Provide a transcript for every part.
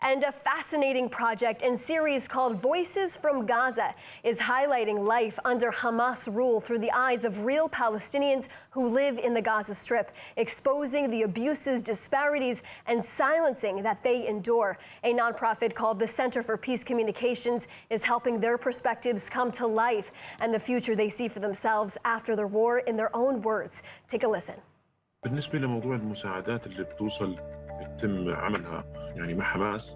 And a fascinating project and series called Voices from Gaza is highlighting life under Hamas rule through the eyes of real Palestinians who live in the Gaza Strip, exposing the abuses, disparities, and silencing that they endure. A nonprofit called the Center for Peace Communications is helping their perspectives come to life and the future they see for themselves after the war in their own words. Take a listen. بالنسبة لموضوع المساعدات اللي بيتم عملها يعني مع حماس،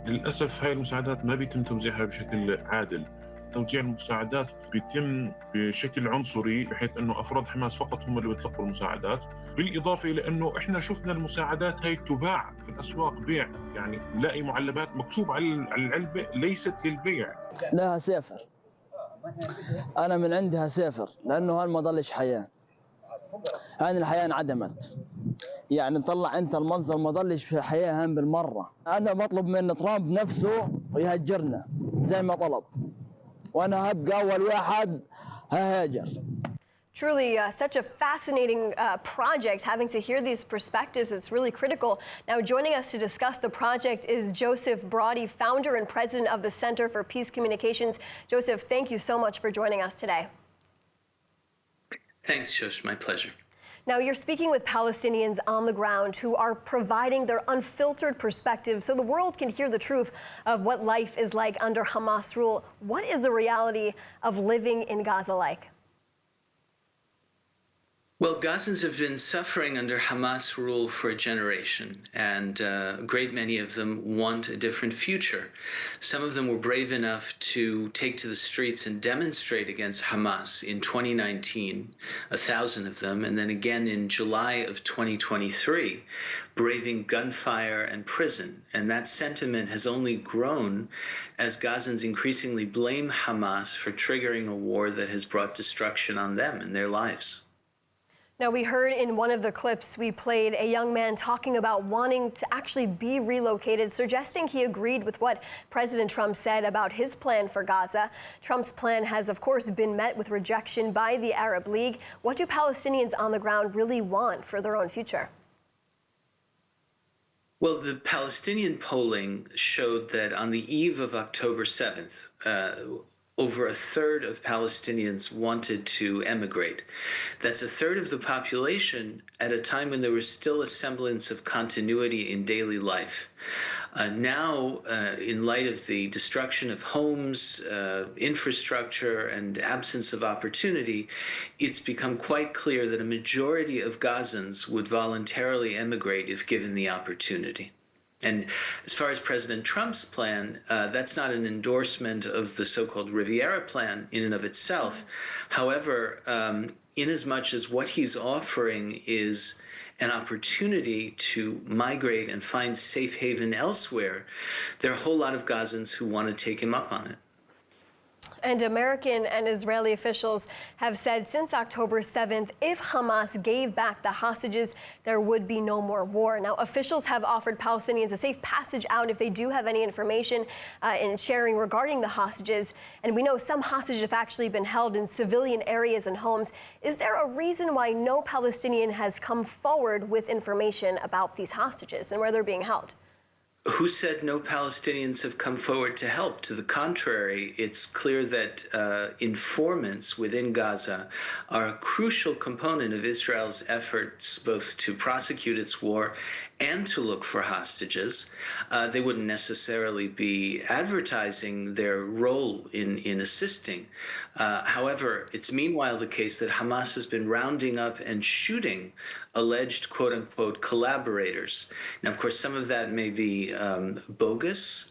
للأسف هاي المساعدات ما بيتم توزيعها بشكل عادل. توزيع المساعدات بيتم بشكل عنصري بحيث انه افراد حماس فقط هم اللي بيتلقوا المساعدات، بالاضافه الى انه احنا شفنا المساعدات هاي تباع في الاسواق بيع، يعني نلاقي معلبات مكتوب على العلبه ليست للبيع. لها سافر. انا من عندها سافر لانه هل ما ضلش حياه. هذه الحياه انعدمت. يعني طلع انت المنظر ما ضلش حياه هم بالمره. انا بطلب من ترامب نفسه يهجرنا زي ما طلب. وانا هبقى اول واحد ههاجر. Truly such a fascinating project, having to hear these perspectives. It's really critical. Now, joining us to discuss the project is Joseph Braude, founder and president of the Center for Peace Communications. Joseph, thank you so much for joining us today. Thanks, Josh. My pleasure. Now, you're speaking with Palestinians on the ground who are providing their unfiltered perspective so the world can hear the truth of what life is like under Hamas rule. What is the reality of living in Gaza like? Well, Gazans have been suffering under Hamas rule for a generation, and a great many of them want a different future. Some of them were brave enough to take to the streets and demonstrate against Hamas in 2019, 1,000 of them, and then again in July of 2023, braving gunfire and prison. And that sentiment has only grown as Gazans increasingly blame Hamas for triggering a war that has brought destruction on them and their lives. Now, we heard in one of the clips we played a young man talking about wanting to actually be relocated, suggesting he agreed with what President Trump said about his plan for Gaza. Trump's plan has, of course, been met with rejection by the Arab League. What do Palestinians on the ground really want for their own future? Well, the Palestinian polling showed that on the eve of October 7th, over a third of Palestinians wanted to emigrate. That's a third of the population at a time when there was still a semblance of continuity in daily life. Now, in light of the destruction of homes, infrastructure, and absence of opportunity, it's become quite clear that a majority of Gazans would voluntarily emigrate if given the opportunity. And as far as President Trump's plan, that's not an endorsement of the so-called Riviera plan in and of itself. However, inasmuch as what he's offering is an opportunity to migrate and find safe haven elsewhere, there are a whole lot of Gazans who want to take him up on it. And American and Israeli officials have said since October 7th, if Hamas gave back the hostages, there would be no more war. Now, officials have offered Palestinians a safe passage out if they do have any information in sharing regarding the hostages. And we know some hostages have actually been held in civilian areas and homes. Is there a reason why no Palestinian has come forward with information about these hostages and where they're being held? Who said no Palestinians have come forward to help? To the contrary, it's clear that informants within Gaza are a crucial component of Israel's efforts both to prosecute its war and to look for hostages. They wouldn't necessarily be advertising their role in assisting. However, it's meanwhile the case that Hamas has been rounding up and shooting alleged quote-unquote collaborators. Now, of course, some of that may be bogus,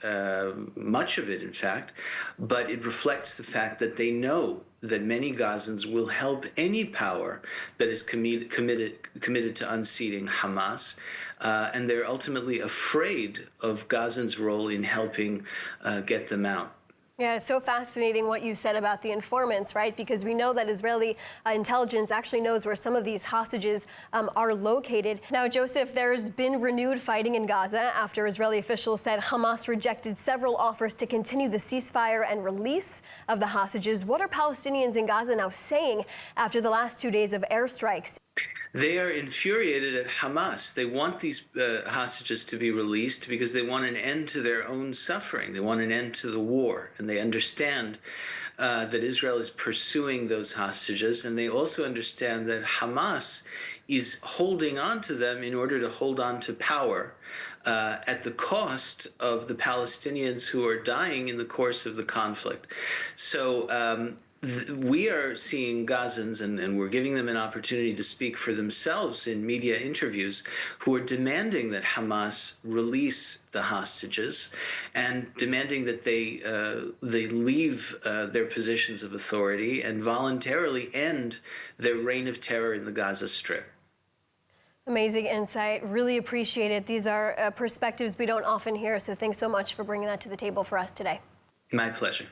much of it, in fact, but it reflects the fact that they know that many Gazans will help any power that is committed to unseating Hamas, and they're ultimately afraid of Gazans' role in helping get them out. Yeah, it's so fascinating what you said about the informants, right? Because we know that Israeli intelligence actually knows where some of these hostages are located. Now, Joseph, there's been renewed fighting in Gaza after Israeli officials said Hamas rejected several offers to continue the ceasefire and release of the hostages. What are Palestinians in Gaza now saying after the last 2 days of airstrikes? They are infuriated at Hamas. They want these hostages to be released because they want an end to their own suffering. They want an end to the war. And they understand that Israel is pursuing those hostages. And they also understand that Hamas is holding on to them in order to hold on to power at the cost of the Palestinians who are dying in the course of the conflict. So we are seeing Gazans, and we're giving them an opportunity to speak for themselves in media interviews, who are demanding that Hamas release the hostages and demanding that they leave their positions of authority and voluntarily end their reign of terror in the Gaza Strip. Amazing insight. Really appreciate it. These are perspectives we don't often hear, so thanks so much for bringing that to the table for us today. My pleasure.